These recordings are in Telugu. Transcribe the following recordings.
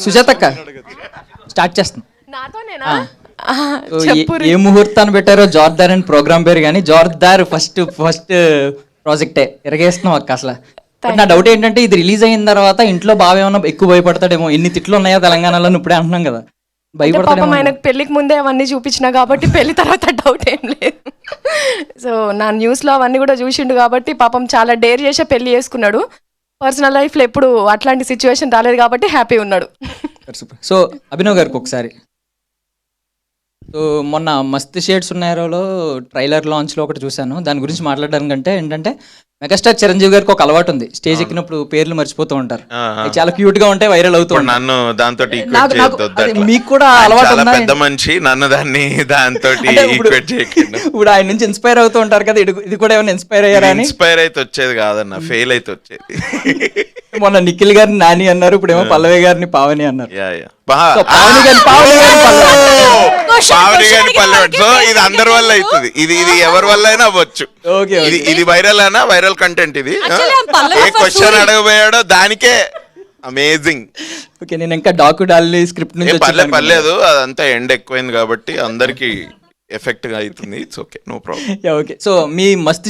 సుజాతక్క స్టార్ట్ చేస్తాం. నాతోనేనా? ఏ ముహూర్తాన్ని పెట్టారో జోర్దార్ అని ప్రోగ్రామ్ పేరు, కానీ జోర్దార్ ఫస్ట్ ప్రాజెక్టే ఇరగేస్తున్నాం అక్క. అసలు నా డౌట్ ఏంటంటే ఇది రిలీజ్ అయిన తర్వాత ఇంట్లో బాగా ఏమన్నా ఎక్కువ భయపడతాడేమో. ఎన్ని తిట్లు ఉన్నాయో తెలంగాణలో ఇప్పుడే అంటున్నాం కదా, భయపడతాడేమో. ఆయనకు పెళ్లికి ముందే అవన్నీ చూపించిన కాబట్టి పెళ్లి తర్వాత డౌట్ ఏం లేదు. సో నా న్యూస్లో అవన్నీ కూడా చూసిండు కాబట్టి పాపం చాలా డేర్ చేసే పెళ్లి చేసుకున్నాడు. పర్సనల్ లైఫ్లో ఎప్పుడు అట్లాంటి సిచ్యువేషన్ రాలేదు కాబట్టి హ్యాపీ ఉన్నాడు. సో అభినవ్ గారికి ఒకసారి, సో మొన్న మస్త్ షేడ్స్ ఉన్నారోలో ట్రైలర్ లాంచ్లో ఒకటి చూశాను. దాని గురించి మాట్లాడడానికంటే ఏంటంటే, మెగాస్టార్ చిరంజీవి గారికి ఒక అలవాటు ఉంది, స్టేజ్ ఎక్కినప్పుడు పేర్లు మర్చిపోతూ ఉంటారు. చాలా క్యూట్ గా ఉంటాయి, వైరల్ అవుతూ ఉంటాయి. నన్ను దాంతో మీకు కూడా అలవాటు ఉందా? పెద్ద మనిషి నన్ను దాంతో ఇప్పుడు ఆయన నుంచి ఇన్స్పైర్ అవుతూ ఉంటారు కదా, ఇది కూడా ఏమైనా ఇన్స్పైర్ అయ్యారా? ఇన్స్పైర్ అయితే వచ్చేది కాదన్న, ఫెయిల్ అయితే వచ్చేది. మొన్న నిఖిల్ గారిని నాని అన్నారు, ఇప్పుడు ఏమో పల్లవి గారిని పావని అన్నారు. సో ఇది అందరి వల్ల అవుతుంది, ఇది ఎవరి వల్ల అయినా అవ్వచ్చు. ఇది వైరల్ అయినా వైరల్ కంటెంట్. ఇది ఏ క్వశ్చన్ అడగబోయాడో దానికే అమేజింగ్. ఓకే, నేను ఇంకా డాకు డాలి స్క్రిప్ట్ నుంచి పర్లేదు, అదంతా ఎండ్ ఎక్కువైంది కాబట్టి అందరికి ఎఫెక్ట్ గా అవుతుంది. It's okay, no problem. Okay, so మీ మస్తు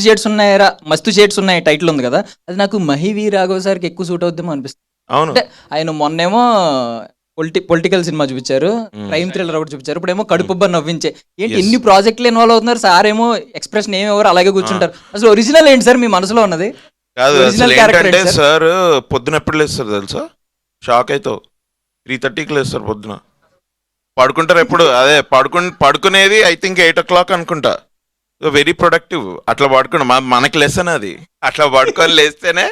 షేడ్స్ ఉన్నాయి టైటిల్ ఉంది కదా, అది నాకు మహివి రాఘవ్ సార్కి ఎక్కువ సూట్ అవుద్దేమో అనిపిస్తుంది. అవును, అంటే ఆయన మొన్నేమో పొలిటికల్ సినిమా చూపించారు, క్రైమ్ థ్రిల్లర్ ఒకటి చూపించారు, ఇప్పుడేమో కడుపుబ్బ నవ్వించే. ఏంటి ఎన్ని ప్రాజెక్టులు ఇన్వాల్వ్ అవుతున్నారు సార్, ఏమో ఎక్స్ప్రెషన్ ఏమి ఎవరు అలాగే కూర్చుంటారు. అసలు ఒరిజినల్ ఏంటి సార్ మీ మనసులో ఉన్నది? కాదు, ఏంటంటే సార్ పొద్దున ఎప్పుడు లేస్తారు తెలుసా? షాక్ అవుతావు. 3:30కి లేస్తారు పొద్దున, పడుకుంటారు ఎప్పుడు అదే పడుకునేది ఐ థింక్ 8 o'clock అనుకుంటా. Very productive. అట్లా పడుకున్నా మనకి లెసన్ అది. అట్లా పడుకొని లేస్తేనే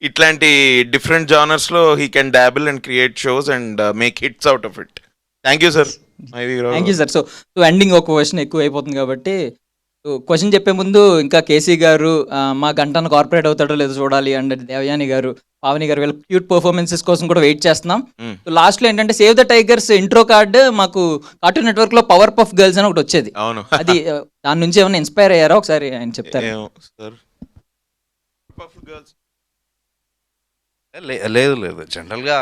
ఇట్లాంటి డిఫరెంట్ జానర్స్ లో he can డాబుల్ and create shows and make hits out of it. Thank you sir. Thank you sir. So ending ఒక క్వశ్చన్ ఎక్కువ అయిపోతుంది కాబట్టి క్వశ్చన్ చెప్పే ముందు ఇంకా కేసీ గారు మా గంటను కార్పొరేట్ అవుతాడో లేదో చూడాలి, అండ్ దేవయాని గారు, పావని గారు వీళ్ళ క్యూట్ పర్ఫార్మెన్సెస్ కోసం కూడా వెయిట్ చేస్తున్నాం. లాస్ట్ లో ఏంటంటే save the tigers intro card మాకు కార్టూన్ నెట్వర్క్ లో పవర్ పఫ్ గర్ల్స్ అని ఒకటి వచ్చేది. అవును, అది దాని నుంచి ఏమైనా ఇన్స్పైర్ అయ్యారా? ఒకసారి ఆయన చెప్తారు. లేదు, జనరల్గా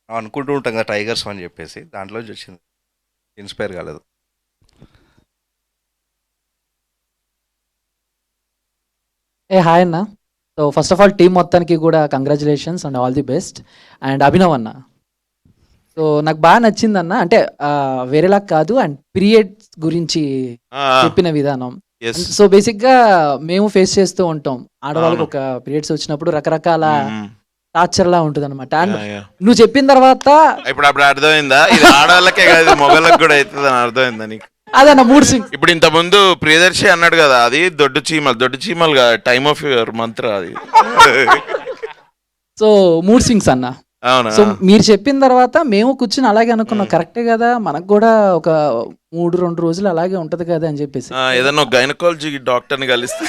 అనుకుంటూ ఉంటాం కదా టైగర్స్ అని చెప్పేసి, దాంట్లో వచ్చింది, ఇన్స్పైర్ కాలేదు. హాయ్ అన్న. So first of all team మొత్తానికి కూడా congratulations and all the best. And Abhinav అన్న, సో నాకు బాగా నచ్చింది అన్న, అంటే వేరేలా కాదు, అండ్ పీరియడ్స్ గురించి చెప్పిన విధానం. సో బేసిక్ గా మేము ఫేస్ చేస్తూ ఉంటాం, ఆడవాళ్ళకి ఒక పీరియడ్స్ వచ్చినప్పుడు రకరకాల టార్చర్ లా ఉంటుంది అనమాట. అండ్ నువ్వు చెప్పిన తర్వాత ఇప్పుడు అర్థమైందా, ఇది ఆడవాళ్ళకే కాదు మొగళ్ళకి కూడా అవుతుంది అని అర్థమైందా నీకు? అదన్న మూడ్ సింగ్. ఇప్పుడు ఇంత ముందు ప్రియదర్శి అన్నాడు కదా, అది దొడ్డు చీమలు కదా, టైమ్ ఆఫ్ యువర్ మంత్ర అది. సో మూడ్ సింగ్స్ అన్న. సో మీరు చెప్పిన తర్వాత మేము కూర్చుని అలాగే అనుకున్నాం, కరెక్టే కదా, మనకు కూడా ఒక 3-2 రోజులు అలాగే ఉంటది కదా అని చెప్పేసి ఏదన్నా గైనకాలజీ డాక్టర్ని కలిస్తే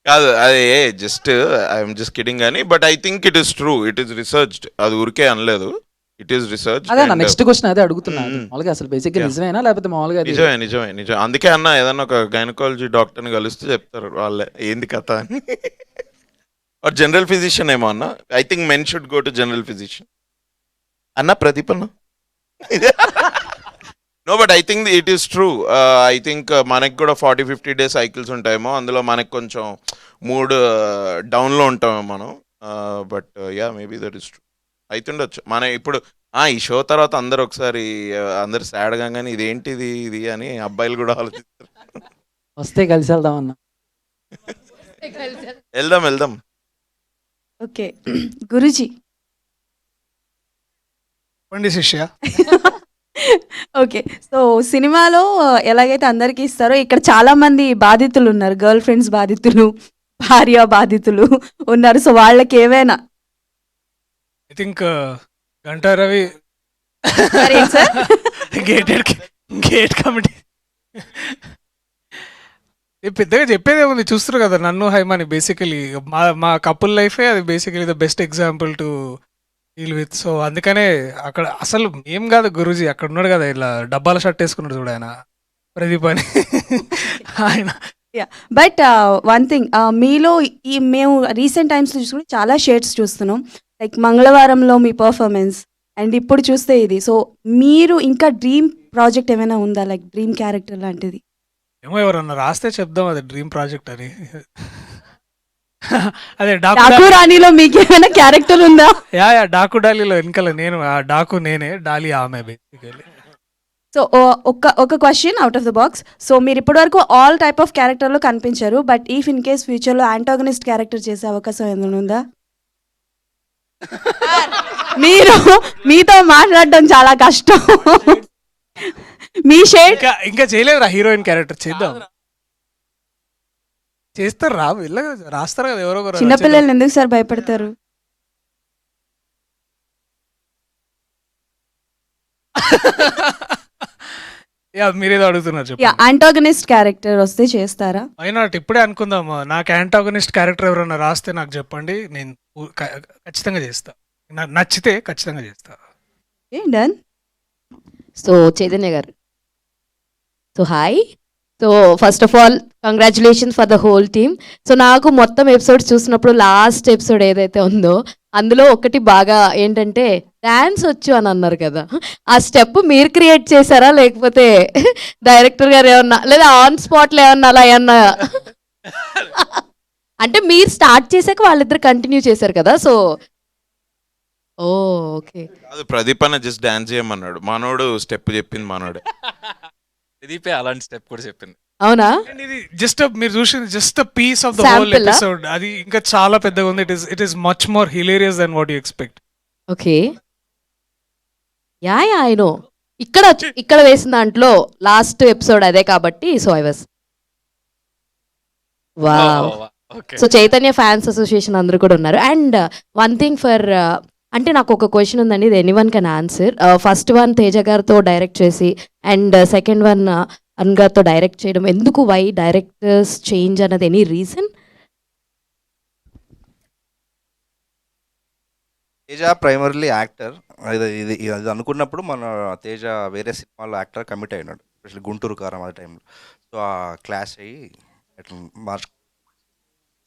కాదు, అదే జస్ట్ ఐఎమ్ జస్ట్ కిడింగ్ అని. But I think it is true, it is researched, అది ఊరికే అనలేదు, ఇట్ ఈస్ రీసెర్చ్. అదే నెక్స్ట్ క్వశ్చన్ అదే అడుగుతున్నాను, మామూలుగా అసలు బేసిక్గా నిజమేనా లేకపోతే మామూలుగా? నిజమే. అందుకే అన్న ఏదన్నా ఒక గైనకాలజీ డాక్టర్ని కలిస్తే చెప్తారు వాళ్ళే ఏంది కథ అని. ఆర్ జనరల్ ఫిజిషియన్ ఏమో అన్న. I think men should go to general physician అన్న. ప్రదీప్ అన్న, no but I think it is true. I think మనకి కూడా 40-50 days సైకిల్స్ ఉంటాయేమో, అందులో మనకి కొంచెం మూడ్ డౌన్లో ఉంటామేమో మనం. But yeah, maybe that is true, అవుతుండొచ్చు. మన ఇప్పుడు ఈ షో తర్వాత అందరు ఒకసారి అందరు సాడ్ గానే ఇదేంటిది ఇది అని అబ్బాయిలు కూడా ఆలోచిస్తారు. వస్తే కలిసి వెళ్దాం అన్న. వెళ్దాం. ఓకే గురుజీ. శిష్య. ఓకే, సో సినిమాలో ఎలాగైతే అందరికీ ఇస్తారో ఇక్కడ చాలా మంది బాధితులు ఉన్నారు, గర్ల్ ఫ్రెండ్స్ బాధితులు, భార్య బాధితులు ఉన్నారు. సో వాళ్ళకి ఏవైనా I think Ganta Ravi gate committee పెద్దగా చెప్పేదే ఉంది, చూస్తారు కదా నన్ను హైమాని. బేసికలీ మా కపుల్ లైఫే అది basically the best example to deal with. So అందుకనే అక్కడ అసలు ఏం కాదు గురూజీ, అక్కడ ఉన్నాడు కదా ఇలా డబ్బాల షర్ట్ వేసుకున్నాడు చూడు ఆయన, ప్రదీప్ అని ఆయన. బట్ వన్ థింగ్, మీలో మేము రీసెంట్ టైమ్స్లో చూసుకుంటే చాలా షేడ్స్ చూస్తున్నాం. లైక్ మంగళవారంలో మీ పర్ఫార్మెన్స్ అండ్ ఇప్పుడు చూస్తే ఇది. సో మీరు ఇంకా డ్రీమ్ ప్రాజెక్ట్ ఏమైనా ఉందా, లైక్ డ్రీమ్ క్యారెక్టర్ లాంటిది? ఏమో ఎవరన్నా రాస్తే చెప్దాం అది డ్రీమ్ ప్రాజెక్ట్ అని. అదే డాకు రాణిలో మీకు ఏమైనా క్యారెక్టర్ ఉందా? యా డాకు డాలీలో వెనకాల నేను, ఆ డాకు నేనే, డాలీ ఆమె బేసికలీ. సో ఒక question out of the box. So మీరు ఇప్పటివరకు ఆల్ టైప్ ఆఫ్ క్యారెక్టర్లో కనిపించారు, బట్ ఈఫ్ ఇన్ కేస్ ఫ్యూచర్లో యాంటాగనిస్ట్ క్యారెక్టర్ చేసే అవకాశం ఏమైనా ఉందా? మీరు మీతో మాట్లాడడం చాలా కష్టం. మీ షేడ్ ఇంకా చేయలేదురా హీరోయిన్ క్యారెక్టర్, చేద్దాం. చేస్తారు రా, రాస్తారు కదా ఎవరో ఒకరు. చిన్నపిల్లల్ని ఎందుకు సార్ భయపడతారు? మీరేదో అడుగుతున్నారు చెప్పండి. యాంటాగనిస్ట్ క్యారెక్టర్ వస్తే చేస్తారా? వై నాట్, ఇప్పుడే అనుకుందాము. నాకు యాంటాగనిస్ట్ క్యారెక్టర్ ఎవరైనా రాస్తే నాకు చెప్పండి, నేను ఖచ్చితంగా చేస్తా. నచ్చితే ఖచ్చితంగా చేస్తా. డన్. సో చైతన్య గారు, so hi. So first of all congratulations for the whole team. So నాకు మొత్తం ఎపిసోడ్స్ చూసినప్పుడు లాస్ట్ ఎపిసోడ్ ఏదైతే ఉందో అందులో ఒకటి బాగా ఏంటంటే డాన్స్ వచ్చు అని అన్నారు కదా, ఆ స్టెప్ మీరు క్రియేట్ చేశారా లేకపోతే డైరెక్టర్ గారు ఏమన్నా, లేదా ఆన్ స్పాట్లో ఏమన్నా అలా ఏమన్నా? అంటే మీరు స్టార్ట్ చేశాక వాళ్ళిద్దరు కంటిన్యూ చేశారు కదా, సో ఓకే. అది ప్రదీప్ అన్న జస్ట్ డాన్స్ చేయమన్నాడు, మనోడు స్టెప్ చెప్పింది మనోడే. ప్రదీపే అలాంటి స్టెప్ కూడా చెప్పింది. అవునా? ఇది జస్ట్ మీరు చూసింది just piece of the whole Sample ఆ? ఎపిసోడ్. అది ఇంకా చాలా పెద్దగా ఉంది. It is much more hilarious than what you expect. Okay, ya I know. ఇక్కడ వేసిన దాంట్లో లాస్ట్ ఎపిసోడ్ అదే కాబట్టి so I was wow. Okay, so Chaitanya fans association అందరూ కూడా ఉన్నారు. అండ్ వన్ థింగ్ ఫర్ అంటే నాకు ఒక క్వశ్చన్ ఉందండి, ఇది anyone can answer. First one Teja గారితో డైరెక్ట్ చేసి అండ్ సెకండ్ వన్ అరుణ్ గారితో డైరెక్ట్ చేయడం ఎందుకు, వై డైరెక్టర్స్ చేంజ్ అన్నది, any reason? Teja primarily actor. ఇది అనుకున్నప్పుడు మన తేజ వేరే సినిమాలో యాక్టర్ కమిట్ అయినాడు, ఎస్పెషల్లీ గుంటూరు కారం ఆ టైంలో. సో ఆ క్లాస్ అయ్యి అట్లా మార్చు.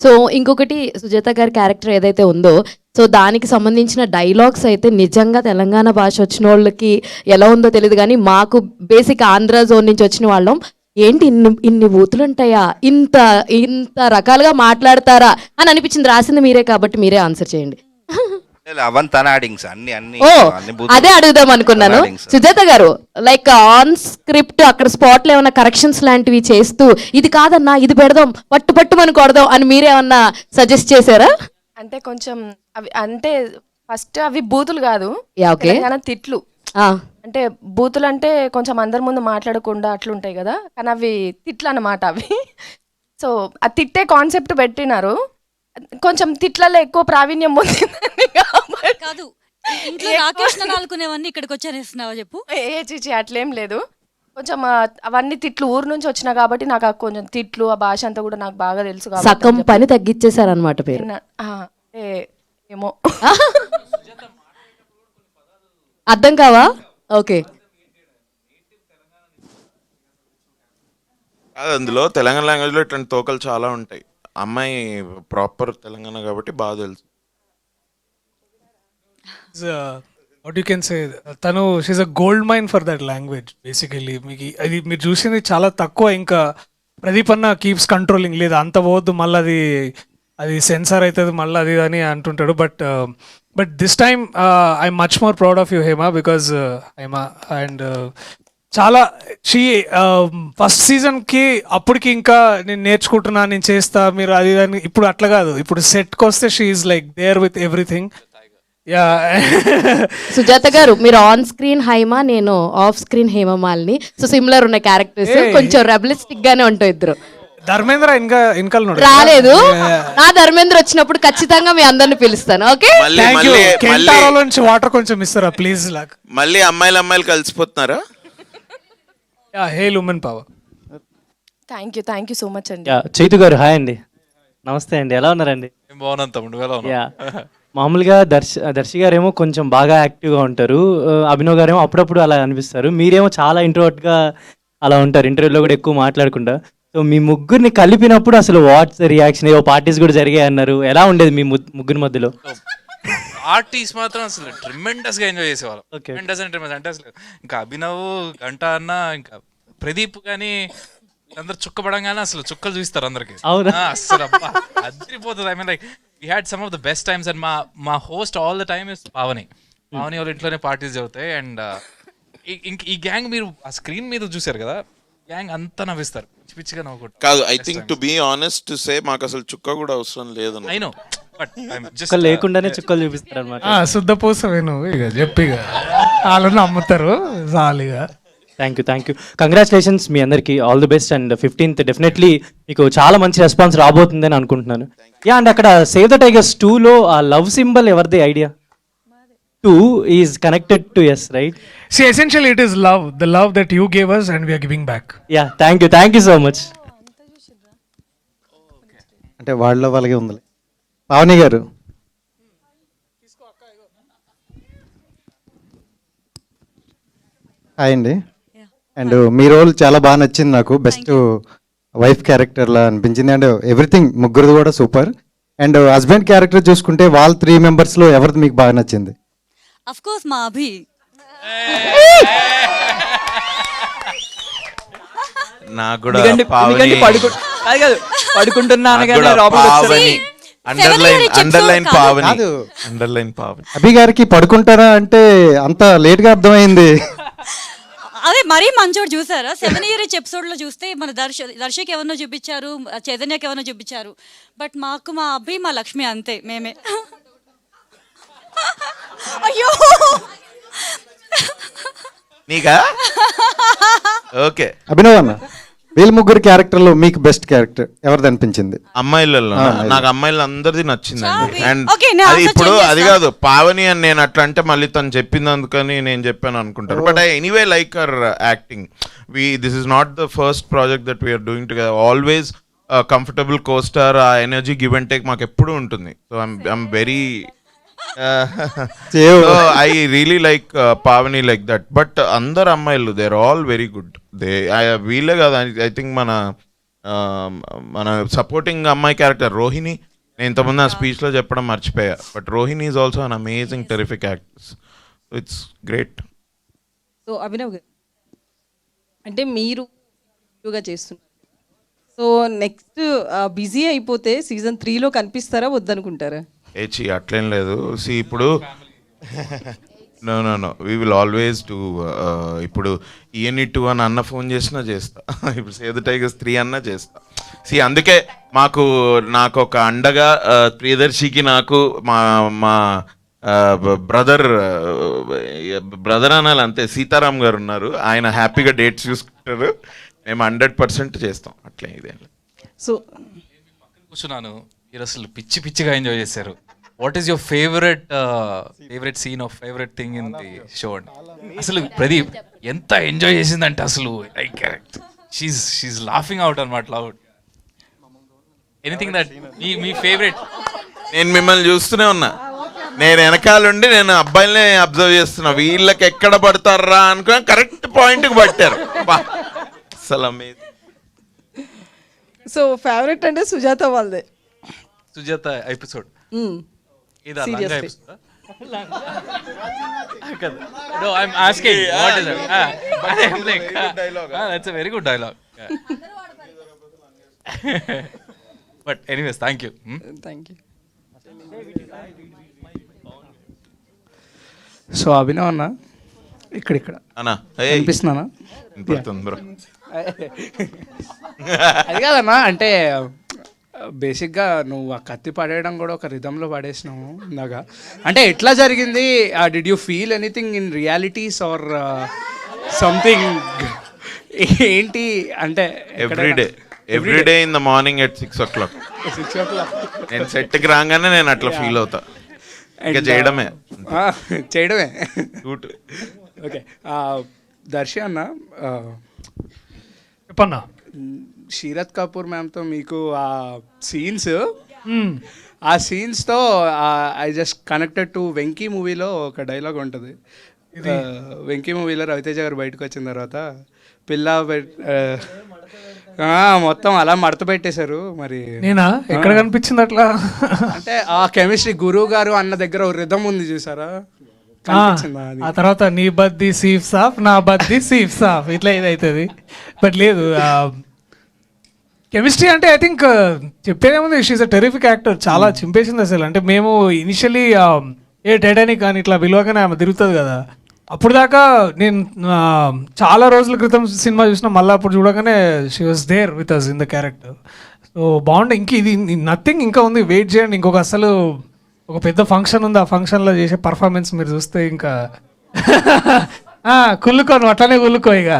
సో ఇంకొకటి సుజాత గారి క్యారెక్టర్ ఏదైతే ఉందో సో దానికి సంబంధించిన డైలాగ్స్ అయితే నిజంగా తెలంగాణ భాష వచ్చిన వాళ్ళకి ఎలా ఉందో తెలియదు, కానీ మాకు బేసిక్ ఆంధ్ర జోన్ నుంచి వచ్చిన వాళ్ళం ఏంటి ఇన్ని బూతులు ఉంటాయా, ఇంత రకాలుగా మాట్లాడతారా అని అనిపించింది. రాసింది మీరే కాబట్టి మీరే ఆన్సర్ చేయండి. అవన్ తన యాడింగ్స్ అన్ని అన్ని ఓ అన్ని బూతులు. అదే అడుగుదాం అనుకున్నాను. Tana addings. సుజాత గారు లైక్ ఆన్ స్క్రిప్ట్ అక్కడ స్పాట్ లో ఏమైనా కరెక్షన్స్ లాంటివి చేస్తూ ఇది కాదన్నా ఇది పెడదాం పట్టుమని కొడదాం అని మీరేమన్నా సజెస్ట్ చేశారా? అంటే కొంచెం అవి అంటే ఫస్ట్ అవి బూతులు కాదు, యా ఓకే. తెలంగాణ తిట్లు. అంటే బూతులు అంటే కొంచెం అందరి ముందు మాట్లాడకుండా అట్లుంటాయి కదా, కానీ అవి తిట్లు అన్నమాట అవి. సో ఆ తిట్టే కాన్సెప్ట్ పెట్టినారు. కొంచెం తిట్లలో ఎక్కువ ప్రావీణ్యం పొందిందని కాబట్టి కాదు, ఇంట్లో రాకేష్ అనుకునేవన్నీ ఇక్కడికి వచ్చానేస్తున్నావా చెప్పు. చిచి అట్లేం లేదు. కొంచెం అవన్నీ తిట్లు ఊరు నుంచి వచ్చినా కాబట్టి నాకు ఆ కొంచెం తిట్లు ఆ భాష అంతా కూడా నాకు బాగా తెలుసు కాబట్టి సగం పని తగ్గించేశారనమాట పేరు. అంటే ఏమో అర్థం కావా? ఓకే. అందులో తెలంగాణ లాంగ్వేజ్ లో ఇట్లాంటి తోకలు చాలా ఉంటాయి. అమ్మాయి ప్రాపర్ తెలంగాణ కాబట్టి బాగా తెలుసు. వాట్ యూ కెన్ సే, తను she's a gold mine for that language basically. మీకు అది మీరు చూసింది చాలా తక్కువ. ఇంకా ప్రదీప్ అన్న కీప్స్ కంట్రోలింగ్, లేదు అంత పోవద్దు మళ్ళీ అది సెన్సార్ అవుతుంది మళ్ళీ అది అని అంటుంటాడు. But this time I'm much more proud of you Hema, because Hema and చాలా ఫస్ట్ సీజన్కి అప్పటికి ఇంకా నేను నేర్చుకుంటున్నా, నేను చేస్తా, మీరు అది అని. ఇప్పుడు అట్లా కాదు, ఇప్పుడు సెట్కి వస్తే she is like there with everything. Ya Sujatha garu మీరు ఆన్ స్క్రీన్ హైమా, నేను off screen Hemamalini. So similar ఉన్న క్యారెక్టర్స్, కొంచెం రెబలిస్టిక్ గానే ఉంటాయి ఇద్దరు. ధర్మేంద్ర ఇంకా రాలేదు. నా ధర్మేంద్ర వచ్చినప్పుడు ఖచ్చితంగా మీ అందరిని పిలుస్తాను. ఓకే, కెంటారాలో నుంచి వాటర్ కొంచెం ఇస్తారా ప్లీజ్. లాక్ మళ్ళీ అమ్మాయిలు కలిసిపోతున్నారా? Hey women power. Thank you so much అండి. చైతు గారు హాయ్ అండి, నమస్తే అండి, ఎలా ఉన్నారండి? బాగున్నాను తమ్ముడు, ఎలా ఉన్నావు? యా మామూలుగా దర్శి గారేమో కొంచెం బాగా యాక్టివ్గా ఉంటారు, అభినవ్ గారేమో అప్పుడప్పుడు అలా అనిపిస్తారు, మీరేమో చాలా ఇంట్రోవర్ట్గా అలా ఉంటారు, ఇంటర్వ్యూలో కూడా ఎక్కువ మాట్లాడకుండా. సో మీ ముగ్గురిని కలిపినప్పుడు అసలు వాట్స్ రియాక్షన్, ఏవో పార్టీస్ కూడా జరిగాయి అన్నారు, ఎలా ఉండేది మీ ముగ్గురి మధ్యలో? పార్టీస్ మాత్రం అసలు ట్రిమెండస్ గా ఎంజాయ్ చేసేవాళ్ళం. Okay. ట్రిమెండస్ అంటే అసలు ఇంకా అభినవ్, గంట అన్న, ఇంకా ప్రదీప్ కానీ అందరు చుక్కపడంగానే అసలు చుక్కలు చూస్తారు అందరికి. అవునా? అసలు అబ్బా అదిరిపోతుంది. I mean like we had some of the best times. And మా host all the time is Pavani వాళ్ళ ఇంట్లోనే పార్టీస్ జరుగుతాయి. అండ్ ఈ గ్యాంగ్ మీరు ఆ స్క్రీన్ మీద చూసారు కదా, గ్యాంగ్ అంతా నవ్విస్తారు, పిచ్చి పిచ్చిగా నవ్వుకుంటారు. కాదు, I think to be honest to say మాకు అసలు చుక్క కూడా అవసరం లేదన్న. ఐ నో, బట్ చుక్కలు లేకుండానే చుక్కలు చూపిస్తారు అనమాట. శుద్ధ పూసవే నువ్వు ఇక చెప్పిగా వాళ్ళని అమ్ముతారు జాలీగా. థ్యాంక్ యూ కంగ్రాచులేషన్స్ మీ అందరికీ, all the best. And 15th definitely మీకు చాలా మంచి రెస్పాన్స్ రాబోతుందని అనుకుంటున్నాను. యా, అండ్ అక్కడ సేవ్ ద టైగర్స్ 2లో ఆ లవ్ సింబల్ ఎవరిది idea? 2 is connected to yes, right? See, essentially it is love, the love that you gave us and we are giving back. Yeah, thank you so much. అంటే వాళ్ళకే ఉంది. పావని గారు, హాయ్ అండి. అండ్ మీ రోల్ చాలా బాగా నచ్చింది నాకు, బెస్ట్ వైఫ్ క్యారెక్టర్లా అనిపించింది. అండ్ ఎవ్రీథింగ్ ముగ్గురుది కూడా సూపర్. అండ్ హస్బెండ్ క్యారెక్టర్ చూసుకుంటే వాళ్ళ 3 మెంబర్స్లో ఎవరిది మీకు బాగా నచ్చింది? అఫ్ కోర్స్ మా అభి. నాకు కూడా ఎందుకంటే పడుకుంటున్నా అనగానే లోపలికి వచ్చారు. అండర్లైన్ పావని. అభి గారికి పడుకుంటారా అంటే అంత లేట్గా అర్థమైంది. అదే మరీ మంచోడు చూసారా? 7 year ఎపిసోడ్ లో చూస్తే మన దర్శకి ఎవరినో చూపించారు, చైతన్యకి ఎవరినో చూపించారు, బట్ మాకు మా అభి మా లక్ష్మి అంతే, మేమే. అయ్యో నీకా? ఓకే, అభినవ్ అన్న, వీళ్ళ ముగ్గురు క్యారెక్టర్లో మీకు బెస్ట్ క్యారెక్టర్ ఎవరిది అనిపించింది? అమ్మాయిలలో నాకు అమ్మాయిలు అందరిది నచ్చిందండి. అండ్ Okay, నేను అది answer ఇప్పుడు చేసేస్తా. అది కాదు పావని అని నేను అట్లా అంటే మళ్ళీ తను చెప్పింది అందుకని నేను చెప్పాను అనుకుంటారు. But I anyway like her acting. This is not the first project that we're doing together. Always comfortable costar, ఆ ఎనర్జీ గివ్ అండ్ టేక్ మాకు ఎప్పుడూ ఉంటుంది. So I'm very I really like Pavani like that. But అందరు అమ్మాయిలు they are all very good. వీళ్ళే కాదు, ఐ థింక్ మన సపోర్టింగ్ అమ్మాయి క్యారెక్టర్ రోహిణి, నేను ఇంతకుముందు ఆ స్పీచ్లో చెప్పడం మర్చిపోయా, but Rohini is also an amazing terrific actress. It's great. So Abhinav garu, అంటే మీరు ఎక్కువగా చేస్తున్నారు, సో నెక్స్ట్ బిజీ అయిపోతే సీజన్ 3లో కనిపిస్తారా వద్దనుకుంటారా? ఏచి అట్లేం లేదు. సి ఇప్పుడు no we will always do. ఇప్పుడు EN2 అని అన్న ఫోన్ చేసినా చేస్తా, ఇప్పుడు సేవ్ ద టైగర్స్ 3 అన్నా చేస్తా. సి అందుకే నాకు ఒక అండగా ప్రియదర్శికి నాకు మా బ్రదర్ అనాలి అంతే, సీతారాం గారు ఉన్నారు. ఆయన హ్యాపీగా డేట్స్ చూసుకుంటారు, మేము 100% చేస్తాం. అట్లే ఇదే. సో కూర్చున్నాను, మీరు అసలు పిచ్చిగా ఎంజాయ్ చేశారు. What is your favourite scene of favourite thing in the show అండి? అసలు ప్రదీప్ ఎంత ఎంజాయ్ చేసిందంటే అసలు లైక్ షీఈ్ లాఫింగ్ అవుట్ అనమాట, లౌడ్. ఎనీథింగ్ దట్ మీ ఫేవరెట్? నేను మిమ్మల్ని చూస్తూనే ఉన్నా, నేను వెనకాలండి నేను అబ్బాయిలనే అబ్జర్వ్ చేస్తున్నా, వీళ్ళకి ఎక్కడ పడతారా అనుకుని కరెక్ట్ పాయింట్కి పట్టారు. అసలు అమేజింగ్. సో ఫేవరెట్ అంటే సుజాత వాళ్ళదే. సుజాత ఎపిసోడ్ ఇది లంగా ఎపిసోడ్ కదా? No, I'm asking what is it? But I'm like that's a very good dialogue. But anyways, thank you. Thank you. So Abhinav అన్న ఇక్కడ అన్నా కనిపిస్తున్నానా? బ్రో అది కాదన్నా, అంటే బేసిక్గా నువ్వు ఆ కత్తి పడేయడం కూడా ఒక రిధంలో పడేసినావు ఇందాక. అంటే ఎట్లా జరిగింది? Did you feel anything in realities or something? ఏంటి అంటే everyday in the morning at 6 o'clock నేను సెట్కి రాగానే నేను అట్లా ఫీల్ అవుతా. ఇంకా చేయడమే. ఓకే, దర్శి అన్న చెప్పన్నా, శీరత్ కపూర్ మ్యామ్తో మీకు ఆ సీన్స్తో I just connected to Venky మూవీలో ఒక డైలాగ్ ఉంటుంది. వెంకీ మూవీలో రవితేజ గారు బయటకు వచ్చిన తర్వాత మొత్తం అలా మడత పెట్టేశారు మరి. నేనా ఎక్కడ కనిపించింది అట్లా? అంటే ఆ కెమిస్ట్రీ గురువు గారు అన్న దగ్గర ఒక రిధం ఉంది చూసారా, కనిపించిందా అది? ఆ తర్వాత నీ బద్ది సీఫ్ సాఫ్ నా బద్ది సీఫ్ సాఫ్ ఇట్లా ఇది అవుతుంది. బట్ లేదు, కెమిస్ట్రీ అంటే ఐ థింక్ చెప్పేదేముంది, షీఈ్ అ టెరిఫిక్ యాక్టర్. చాలా చింపేసింది అసలు. అంటే మేము ఇనిషియలీ ఏ టైటానిక్ కానీ ఇట్లా విలువగానే ఆమె తిరుగుతుంది కదా, అప్పుడు దాకా నేను చాలా రోజుల క్రితం సినిమా చూసిన, మళ్ళీ అప్పుడు చూడగానే she was there with us in the character. So బాగుండే. ఇంక ఇది నథింగ్ ఇంకా ఉంది, వెయిట్ చేయండి. ఇంకొక అసలు ఒక పెద్ద ఫంక్షన్ ఉంది, ఆ ఫంక్షన్లో చేసే పర్ఫార్మెన్స్ మీరు చూస్తే ఇంకా కుళ్ళుకోను, అట్లానే కుళ్ళుకో. ఇక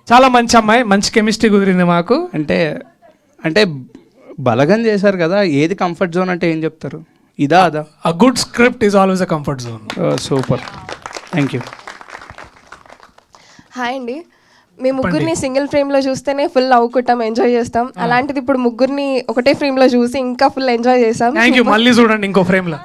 చాలా మంచి అమ్మాయి, మంచి కెమిస్ట్రీ కుదిరింది మాకు. అంటే బలగం చేశారు కదా, ఏది కంఫర్ట్ జోన్ అంటే ఏం చెప్తారు? ఇదా అదా? A good script is always a comfort zone. Super, thank you. Hi అండి. మీ ముగ్గురిని సింగిల్ ఫ్రేమ్లో చూస్తేనే ఫుల్ నవ్వుకుంటాం, ఎంజాయ్ చేస్తాం. అలాంటిది ఇప్పుడు ముగ్గురిని ఒకటే ఫ్రేమ్లో చూసి ఇంకా ఫుల్ ఎంజాయ్ చేసాం. Thank you. మళ్ళీ చూడండి ఇంకో ఫ్రేమ్లో.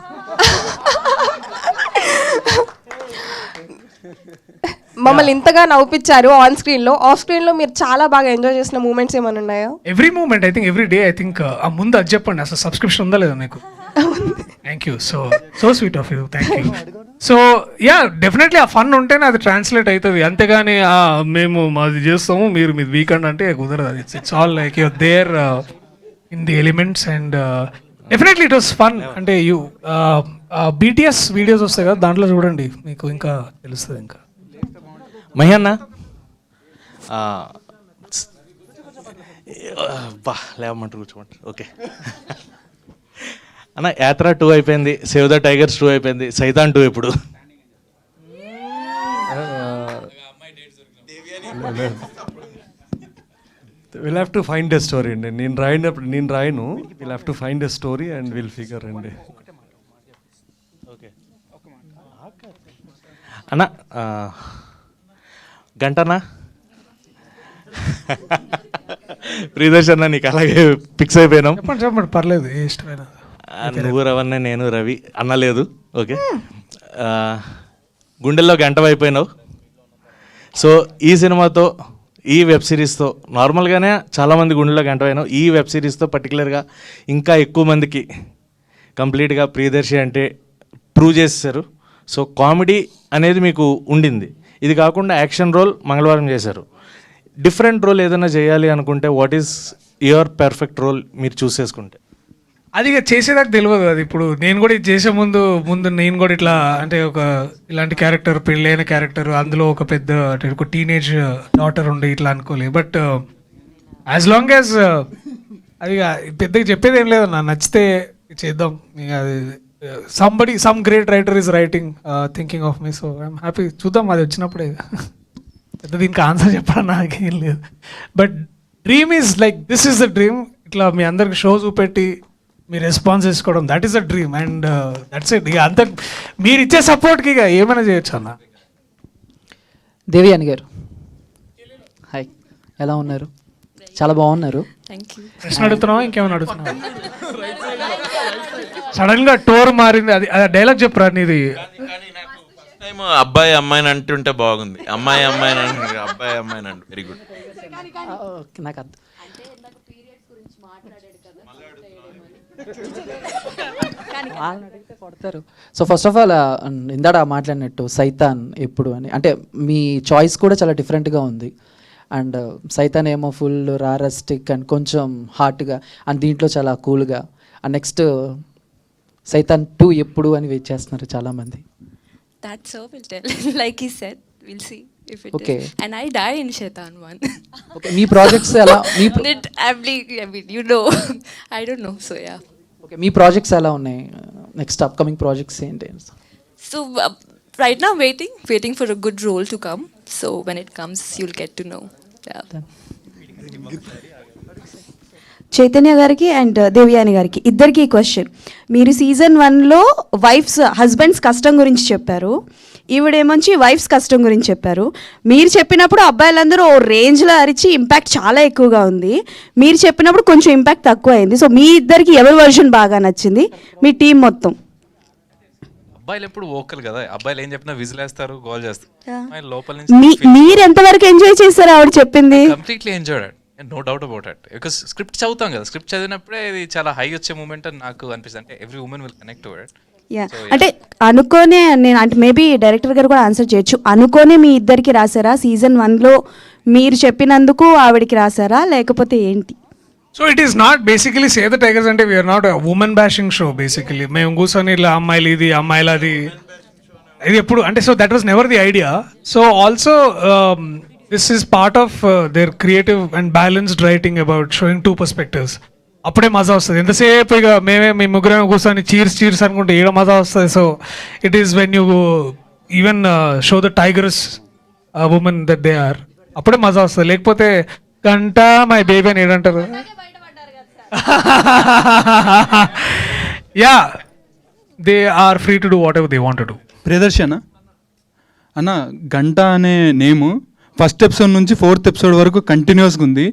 మమ్మల్ని ఇంతగా నవ్వుపించారు ఆన్ స్క్రీన్లో. ఆఫ్ స్క్రీన్లో మీరు చాలా బాగా ఎంజాయ్ చేసిన మూమెంట్స్ ఏమైనా ఉన్నాయా? Every moment, I think every day. I think ఆ ముందు అది చెప్పండి, అసలు సబ్స్క్రిప్షన్ ఉందా లేదా మీకు? Thank you, so sweet of you, thank you. So ya, definitely ఆ ఫన్ ఉంటేనే అది ట్రాన్స్లేట్ అవుతుంది. అంతేగాని మేము మాది చేస్తాము మీరు మీది వీకెండ్ అంటే కుదరదు. It's all like your there in the elements and definitely it was fun. అంటే యూ బీటీఎస్ వీడియోస్ వస్తాయి కదా, దాంట్లో చూడండి మీకు ఇంకా తెలుస్తుంది. ఇంకా మహేన్న బా లేవమంటారు, కూర్చోమంటారు. ఓకే అన్న, యాత్ర 2 అయిపోయింది, సేవ్ ద టైగర్స్ 2 అయిపోయింది, సైతాన్ 2 ఎప్పుడు? Will have to find a story అండి. నేను రాయను, will have to find a story and will figure అండి. అన్న గంటనా ప్రియదర్శన్, నీకు అలాగే ఫిక్స్ అయిపోయినాం. చెప్పండి పర్లేదు, ఏ ఇష్టమైన. నువ్వు రవణ, నేను రవి అన్నలేదు. ఓకే, గుండెల్లో గంట అయిపోయినావు. సో ఈ సినిమాతో, ఈ వెబ్ సిరీస్తో, నార్మల్గానే చాలామంది గుండెల్లో గంట అయినావు, ఈ వెబ్ సిరీస్తో పర్టికులర్గా ఇంకా ఎక్కువ మందికి కంప్లీట్గా ప్రియదర్శి అంటే ప్రూవ్ చేసేసారు. సో కామెడీ అనేది మీకు ఉండింది, ఇది కాకుండా యాక్షన్ రోల్ మంగళవారం చేశారు. డిఫరెంట్ రోల్ ఏదైనా చేయాలి అనుకుంటే what is your perfect role మీరు చూస్ చేసుకుంటే? అది ఇక చేసేదాకా తెలియదు. అది ఇప్పుడు నేను కూడా ఇది చేసే ముందు నేను కూడా ఇట్లా అంటే ఇలాంటి క్యారెక్టర్, పెళ్ళైన క్యారెక్టర్, అందులో ఒక పెద్ద అంటే ఒక టీనేజ్ డాటర్ ఉండి ఇట్లా అనుకోలేదు. బట్ యాజ్ లాంగ్ యాజ్ అది పెద్దగా చెప్పేది ఏం లేదు, నా నచ్చితే చేద్దాం. ఇక అది some great writer is writing thinking of me, so I'm happy. చూద్దాం అది వచ్చినప్పుడే. పెద్ద దీనికి ఆన్సర్ చెప్పడం నాకేం లేదు. But dream is like this is the dream. ఇట్లా మీ అందరికి షో చూపెట్టి మీ రెస్పాన్స్ చేసుకోవడం, that is the dream and that's it. ఇక అంత మీరు ఇచ్చే సపోర్ట్కి ఇక ఏమైనా చేయొచ్చు అన్న. దేవయాని గారు హాయ్, ఎలా ఉన్నారు? చాలా బాగున్నారు. ప్రశ్న అడుగుతున్నావా ఇంకేమైనా అడుగుతున్నావా? సడన్ గా టోర్ మారింది, అది డైలాగ్ చెప్పరా నీది? అబ్బాయి అమ్మాయిని అంటుంటే బాగుంది, అమ్మాయి అమ్మాయిని అంటే అబ్బాయి అమ్మాయిని అంటే వెరీ గుడ్. నాకు అర్థం. కొడతారు. సో ఫస్ట్ ఆఫ్ ఆల్ ఇందాడ మాట్లాడినట్టు సైతాన్ ఎప్పుడు అని, అంటే మీ చాయిస్ కూడా చాలా డిఫరెంట్గా ఉంది. అండ్ సైతాన్ ఏమో ఫుల్ రారస్టిక్ అండ్ కొంచెం హార్ట్గా, అండ్ దీంట్లో చాలా కూల్గా. అండ్ నెక్స్ట్ సైతాన్ 2 ఎప్పుడు అని వెయిట్ చేస్తున్నారు చాలామంది. That's so we'll tell. Like he said, we'll see if it Okay. is. And I died in Shaitan 1. Okay, me projects ఎలా? I mean, you know, I don't know. So yeah. Okay, me projects ఎలా ఉన్నాయి? నెక్స్ట్ అప్కమింగ్ ప్రాజెక్ట్స్ ఏంటి? So right now waiting for a good role to come. So when it comes, you'll get to know. Yeah. Chaitanya గారికి అండ్ దేవయాని గారికి ఇద్దరికి క్వశ్చన్. మీరు సీజన్ 1లో హస్బెండ్స్ కష్టం గురించి చెప్పారు, ఈవిడేమొచ్చి వైఫ్స్ కష్టం గురించి చెప్పారు. మీరు చెప్పినప్పుడు అబ్బాయిలందరూ ఓ రేంజ్లో అరిచి ఇంపాక్ట్ చాలా ఎక్కువగా ఉంది, మీరు చెప్పినప్పుడు కొంచెం ఇంపాక్ట్ తక్కువ అయింది. సో మీ ఇద్దరికి ఎవరి వర్షన్ బాగా నచ్చింది, మీ టీం మొత్తం? అబ్బాయిలు ఎప్పుడు వోకల్ కదా, అబ్బాయిలు ఏం చెప్పినా విజిలేస్తారు, గోల్ చేస్తారు. లోపల నుంచి మీరు ఎంతవరకు ఎంజాయ్ చేశారు ఆవిడ చెప్పింది? Completely enjoyed. No doubt about it. Because script చదువుతాం కదా, స్క్రిప్ట్ చదివినప్పుడే ఇది చాలా హై వచ్చే మూమెంట్ అని నాకు అనిపిస్తుంది. అంటే every women will connect to it. Yeah అంటే అనుకోనే నేను అంటే మేబీ డైరెక్టర్ గారు కూడా ఆన్సర్ చేయొచ్చు. అనుకోనే మీ ఇద్దరికి రాసారా? సీజన్ 1లో మీరు చెప్పినందుకు ఆవిడకి రాసారా లేకపోతే ఏంటి? So it is not basically save the tigers అంటే we are not women bashing show. Basically మేము కూర్చొని ఇలా అమ్మాయిలు ఇది అమ్మాయిలు అది ఇది ఎప్పుడు అంటే so that was never the idea. So also this is part of their creative and balanced writing about showing two perspectives. అప్పుడే మజా వస్తుంది. ఎంతసేపు ఇక మీ ముగ్గురేమో కూర్చొని చీర్స్ అనుకుంటే ఏడ మజా వస్తుంది. So it is when you even show the tigers women that they are, అప్పుడే మజా వస్తుంది. లేకపోతే గంట మై బేబీ అని ఏడంటారు. Yeah they are free to do whatever they want to do. Priyadarshana అన్న, గంట అనే నేము ఫస్ట్ ఎపిసోడ్ నుంచి 4th ఎపిసోడ్ వరకు కంటిన్యూస్గా ఉంది.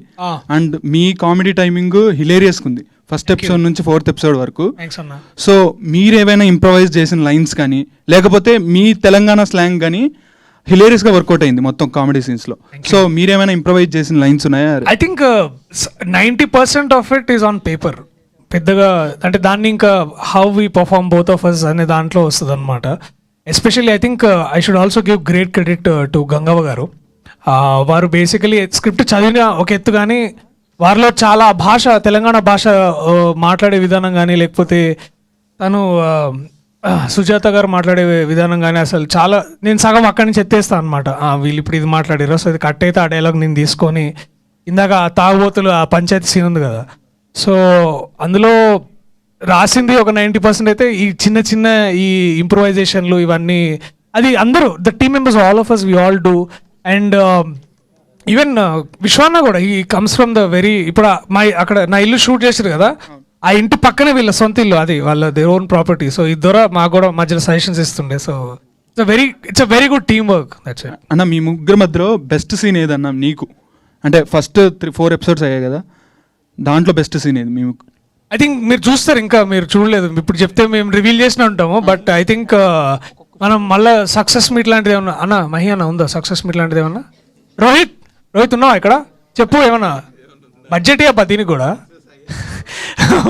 అండ్ మీ కామెడీ టైమింగ్ హిలేరియస్గా ఉంది ఫస్ట్ ఎపిసోడ్ నుంచి 4th ఎపిసోడ్ వరకు. సో మీరేమైనా ఇంప్రవైజ్ చేసిన లైన్స్ కానీ లేకపోతే మీ తెలంగాణ స్లాంగ్ కానీ హిలేరియస్గా వర్కౌట్ అయింది మొత్తం కామెడీ సీన్స్లో. సో మీరేమైనా ఇంప్రవైజ్ చేసిన లైన్స్ ఉన్నాయా? I think 90% of it is on paper. పెద్దగా అంటే దాన్ని ఇంకా how we perform both of us అనే దాంట్లో వస్తుంది అనమాట. Especially I think I should also give great credit to Gangavva garu. వారు బేసికలీ స్క్రిప్ట్ చదివిన ఒక ఎత్తు కానీ వారిలో చాలా భాష, తెలంగాణ భాష మాట్లాడే విధానం కానీ లేకపోతే తను సుజాత గారు మాట్లాడే విధానం కానీ అసలు చాలా నేను సగం అక్కడి నుంచి ఎత్తేస్తాను అనమాట. వీళ్ళు ఇప్పుడు ఇది మాట్లాడారు, సో ఇది కట్ అయితే ఆ డైలాగ్ నేను తీసుకొని ఇందాక తాగుబోతులు ఆ పంచాయతీ సీన్ ఉంది కదా, సో అందులో రాసింది ఒక 90% అయితే ఈ చిన్న చిన్న ఈ ఇంప్రూవైజేషన్లు ఇవన్నీ అది అందరూ the team members all of us we all do. And even విశ్వాన్న కూడా ఈ కమ్స్ ఫ్రమ్ ద వెరీ ఇప్పుడు అక్కడ నా ఇల్లు షూట్ చేశారు కదా, ఆ ఇంటి పక్కనే వీళ్ళ సొంత ఇల్లు, అది వాళ్ళ దేర్ ఓన్ ప్రాపర్టీ. సో ఇది ద్వారా మాకు కూడా మధ్యలో సజెషన్స్ ఇస్తుండే. So it's a very good team work. That's it అన్న. మీ ముగ్గురు మధ్యలో బెస్ట్ సీన్ ఏదన్నా నీకు? అంటే ఫస్ట్ 3-4 ఎపిసోడ్స్ అయ్యాయి కదా, దాంట్లో బెస్ట్ సీన్ ఏది మేము? ఐ థింక్ మీరు చూస్తారు, ఇంకా మీరు చూడలేదు, ఇప్పుడు చెప్తే మేము రివీల్ చేసిన ఉంటాము. బట్ ఐ థింక్ మనం మళ్ళీ సక్సెస్ మీట్ లాంటిది ఏమన్నా అన్న మహి అన్న ఉందా? సక్సెస్ మీట్ లాంటిది ఏమన్నా? రోహిత్ ఉన్నావా ఇక్కడ? చెప్పు ఏమన్నా బడ్జెట్ అబ్బా దీనికి కూడా.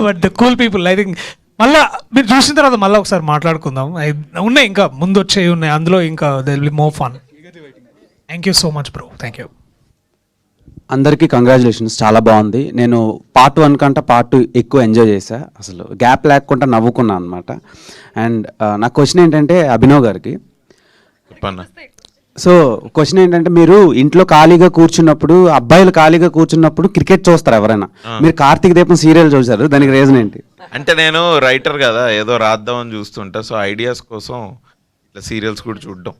But the cool people I think మళ్ళీ మీరు చూసిన తర్వాత మళ్ళీ ఒకసారి మాట్లాడుకుందాం. ఉన్నాయి ఇంకా ముందు వచ్చేవి ఉన్నాయి, అందులో ఇంకా they will be more fun. Thank you so much bro. Thank you. అందరికీ కంగ్రాచులేషన్స్, చాలా బాగుంది. నేను పార్ట్ 1 కంటే పార్ట్ 2 ఎక్కువ ఎంజాయ్ చేశా, అసలు గ్యాప్ లేకుండా నవ్వుకున్నా అనమాట. అండ్ నా క్వశ్చన్ ఏంటంటే అభినవ్ గారికి. సో క్వశ్చన్ ఏంటంటే, మీరు ఇంట్లో ఖాళీగా కూర్చున్నప్పుడు, అబ్బాయిలు ఖాళీగా కూర్చున్నప్పుడు క్రికెట్ చూస్తారు ఎవరైనా, మీరు కార్తీక దీపం సీరియల్ చూసారు, దానికి రీజన్ ఏంటి? అంటే నేను రైటర్ కదా, ఏదో రాద్దామని చూస్తుంటా, సో ఐడియాస్ కోసం ఇట్లా సీరియల్స్ కూడా చూడడం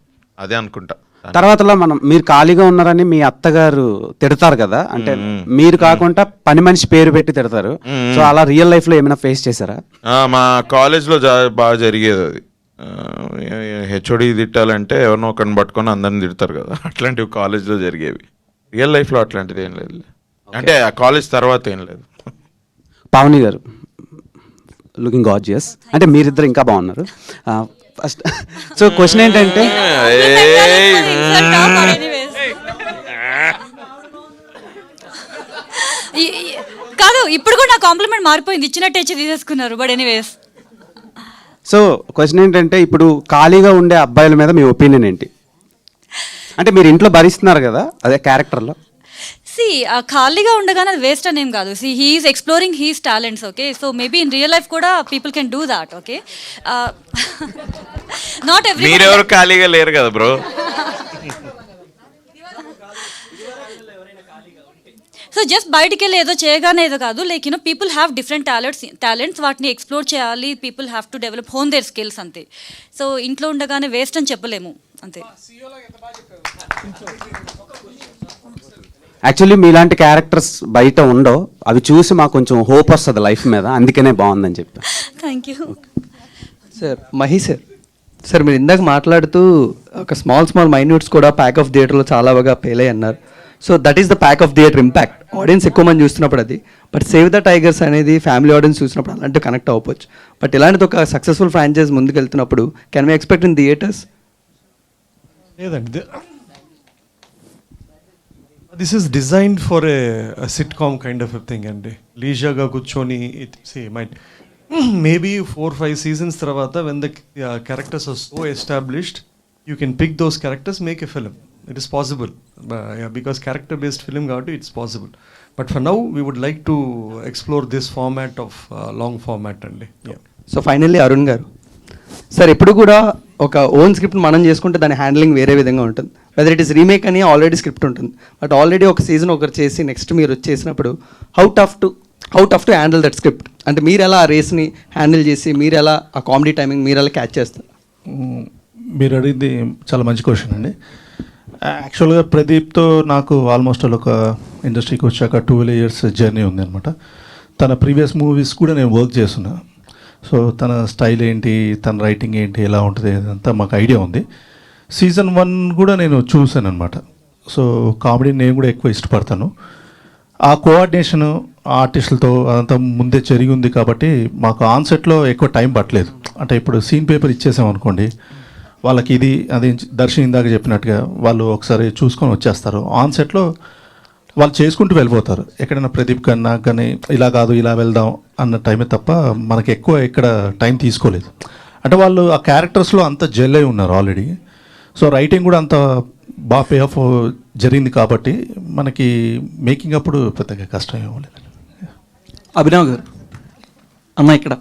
అదే అనుకుంటా. తర్వాతలో మీరు ఖాళీగా ఉన్నారని మీ అత్తగారు తిడతారు కదా, అంటే మీరు కాకుండా పని మనిషి పేరు పెట్టి తిడతారు. సో అలా రియల్ లైఫ్ లో ఏమైనా ఫేస్ చేశారా? మా కాలేజ్లో బాగా జరిగేది అది. హెచ్ఓడి తిట్టాలంటే ఎవరినో ఒకరిని పట్టుకొని అందరిని తిడతారు కదా, అట్లాంటివి కాలేజ్లో జరిగేవి. రియల్ లైఫ్లో అట్లాంటిది ఏం లేదు, అంటే ఆ కాలేజ్ తర్వాత ఏం లేదు. పావని గారు లుకింగ్ గార్జియస్, అంటే మీరిద్దరు ఇంకా బాగున్నారు. ఫస్ట్ సో క్వశ్చన్ ఏంటంటే, కాదు ఇప్పుడు కూడా నా కాంప్లిమెంట్ మారిపోయింది, ఇచ్చినట్టే తీసేసుకున్నారు. బట్ ఎనీవేస్, సో క్వశ్చన్ ఏంటంటే, ఇప్పుడు ఖాళీగా ఉండే అబ్బాయిల మీద మీ ఒపీనియన్ ఏంటి? అంటే మీరు ఇంట్లో భరిస్తున్నారు కదా అదే క్యారెక్టర్లో. ఖాళీగా ఉండగానే అది వేస్ట్ అనేం కాదు. He is exploring his talents. Okay, so maybe in real life కూడా people can do that. Okay, not every. మీరెవరు ఖాళీగా లేరు కదా బ్రో. సో జస్ట్ బయటికి వెళ్ళి ఏదో చేయగానే ఏదో కాదు, like you know people have different talents, వాటిని ఎక్స్ప్లోర్ చేయాలి. People have to develop hone their skills అంతే. సో ఇంట్లో ఉండగానే వేస్ట్ అని చెప్పలేము అంతే. యాక్చువల్లీ మీలాంటి క్యారెక్టర్స్ బయట ఉండవు, అవి చూసి మాకు కొంచెం హోప్ వస్తుంది లైఫ్ మీద, అందుకనే బాగుందని చెప్పి. Thank you sir. Mahi sir మీరు ఇందాక మాట్లాడుతూ ఒక స్మాల్ మైన్యూట్స్ కూడా ప్యాక్ ఆఫ్ థియేటర్లో చాలా బాగా పేలే అన్నారు. So that is the pack of theatre impact. Audience ఎక్కువ మంది చూస్తున్నప్పుడు అది, బట్ సేవ్ ద టైగర్స్ అనేది ఫ్యామిలీ ఆడియన్స్ చూసినప్పుడు అలాంటివి కనెక్ట్ అవ్వచ్చు. బట్ ఇలాంటిది ఒక సక్సెస్ఫుల్ ఫ్రాంచైజ్ ముందుకు వెళ్తున్నప్పుడు can we expect in theatres? లేదండి, this is designed for a sitcom kind of a thing అండి. లీజర్గా కూర్చొని మేబీ 4-5 సీజన్స్ తర్వాత when the characters are so established you can pick those characters, make a film. It is possible because character based film కాబట్టి it's possible. But for now we would like to explore this format of long format అండి. సో ఫైనల్లీ అరుణ్ గారు, సార్ ఎప్పుడు కూడా ఒక ఓన్ స్క్రిప్ట్ మనం చేసుకుంటే దాని హ్యాండ్లింగ్ వేరే విధంగా ఉంటుంది. వెదర్ ఇట్ ఈస్ రీమేక్ అని ఆల్రెడీ స్క్రిప్ట్ ఉంటుంది, బట్ ఆల్రెడీ ఒక సీజన్ ఒకరు చేసి నెక్స్ట్ మీరు వచ్చేసినప్పుడు how tough to handle that script. అంటే మీరు ఎలా ఆ రేస్ని హ్యాండిల్ చేసి, మీరు ఎలా ఆ కామెడీ టైమింగ్ మీరు ఎలా క్యాచ్ చేస్తారు? మీరు అడిగింది చాలా మంచి క్వశ్చన్ అండి. యాక్చువల్గా ప్రదీప్తో నాకు ఆల్మోస్ట్ ఒక ఇండస్ట్రీకి వచ్చాక 12 years జర్నీ ఉంది అనమాట. తన ప్రీవియస్ మూవీస్ కూడా నేను వర్క్ చేస్తున్నా. సో తన స్టైల్ ఏంటి, తన రైటింగ్ ఏంటి, ఎలా ఉంటుంది అదంతా మాకు ఐడియా ఉంది. సీజన్ 1 కూడా నేను చూశాను అనమాట. సో కామెడీ నేను కూడా ఎక్కువ ఇష్టపడతాను. ఆ కోఆర్డినేషన్ ఆర్టిస్టులతో అదంతా ముందే జరిగి ఉంది కాబట్టి మాకు ఆన్సెట్లో ఎక్కువ టైం పట్టలేదు. అంటే ఇప్పుడు సీన్ పేపర్ ఇచ్చేసాం అనుకోండి, వాళ్ళకి ఇది అది దర్శన్ ఇందాక చెప్పినట్టుగా వాళ్ళు ఒకసారి చూసుకొని వచ్చేస్తారు. ఆన్సెట్లో వాళ్ళు చేసుకుంటూ వెళ్ళిపోతారు. ఎక్కడైనా ప్రదీప్ కానీ నాకు కానీ ఇలా కాదు ఇలా వెళ్దాం అన్న టైమే తప్ప మనకి ఎక్కువ ఇక్కడ టైం తీసుకోలేదు. అంటే వాళ్ళు ఆ క్యారెక్టర్స్లో అంత జెల్ అయి ఉన్నారు ఆల్రెడీ. సో రైటింగ్ కూడా అంత బాగా పే ఆఫ్ జరిగింది కాబట్టి మనకి మేకింగ్ అప్పుడు పెద్దగా కష్టం ఏమలేదు. అభినవ్ గారు అన్న ఇక్కడ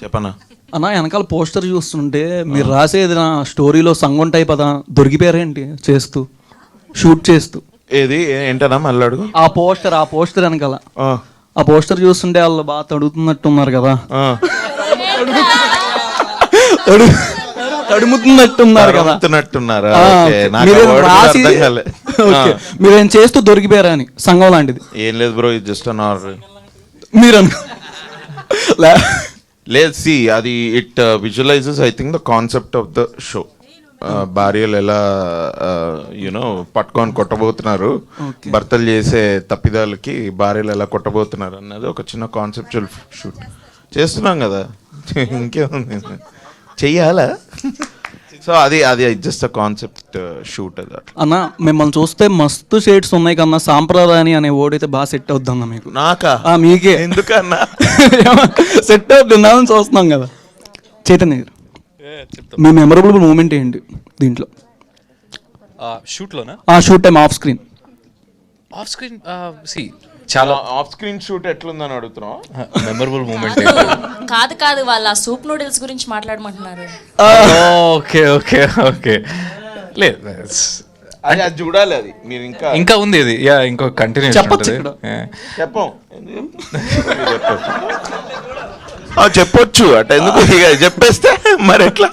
చెప్పనా అన్న, వెనకాల పోస్టర్ చూస్తుంటే మీరు రాసేది నా స్టోరీలో సంగం టైప్ అదా దొరికిపోయారేంటి చేస్తూ, షూట్ చేస్తూ? ఏది ఏంటన్నా మళ్ళీ అడుగు. ఆ పోస్టర్ వెనకాల ఆ పోస్టర్ చూస్తుంటే వాళ్ళు బాగా తడుగుతున్నట్టున్నారు కదా, తడుముతున్నట్టున్నారు కదా. మీరేం చేస్తూ దొరికిపోయారా అని సంఘం లాంటిది ఏం లేదు బ్రో, ఇది జస్ట్ అన్ ఆర్డర్. మీరు లేదు, సి అది it visualises I think the concept of the show. భార్యలు ఎలా యునో పట్టుకొని కొట్టబోతున్నారు, భర్తలు చేసే తప్పిదాలకి భార్యలు ఎలా కొట్టబోతున్నారు అన్నది ఒక చిన్న కాన్సెప్చువల్ షూట్ చేస్తున్నాం కదా, ఇంకేముంది చెయ్యాలా. సో అది జస్ట్ కాన్సెప్ట్ షూట్. అది అన్న మిమ్మల్ని చూస్తే మస్తు షేడ్స్ ఉన్నాయి కన్నా, సాంప్రదాయని అనే ఓడైతే బాగా సెట్ అవుద్ది అన్న మీకు. నాకా? మీకే ఎందుకన్నా సెట్ అవుతుందని చూస్తున్నాం కదా. చైతన్య గారు, మీ మెమరబుల్ మూమెంట్ ఏంటి దీంట్లో? షూట్లోనా? షూట్ టైం ఆఫ్ స్క్రీన్ చాలా ఆఫ్ స్క్రీన్ షూట్ ఎట్లుందని అడుగుతున్నావు. మెమరబుల్ మూమెంట్ కాదు వాళ్ళ సూప్ నూడిల్స్ గురించి మాట్లాడమంటున్నారు. ఓకే ఓకే ఓకే లేదు అది చూడాలి. అది మీరు ఇంకా ఉంది ఇది. ఇంకో కంటిన్యూ చెప్పొచ్చు అట ఎందుకు చెప్పేస్తే మరి ఎట్లా.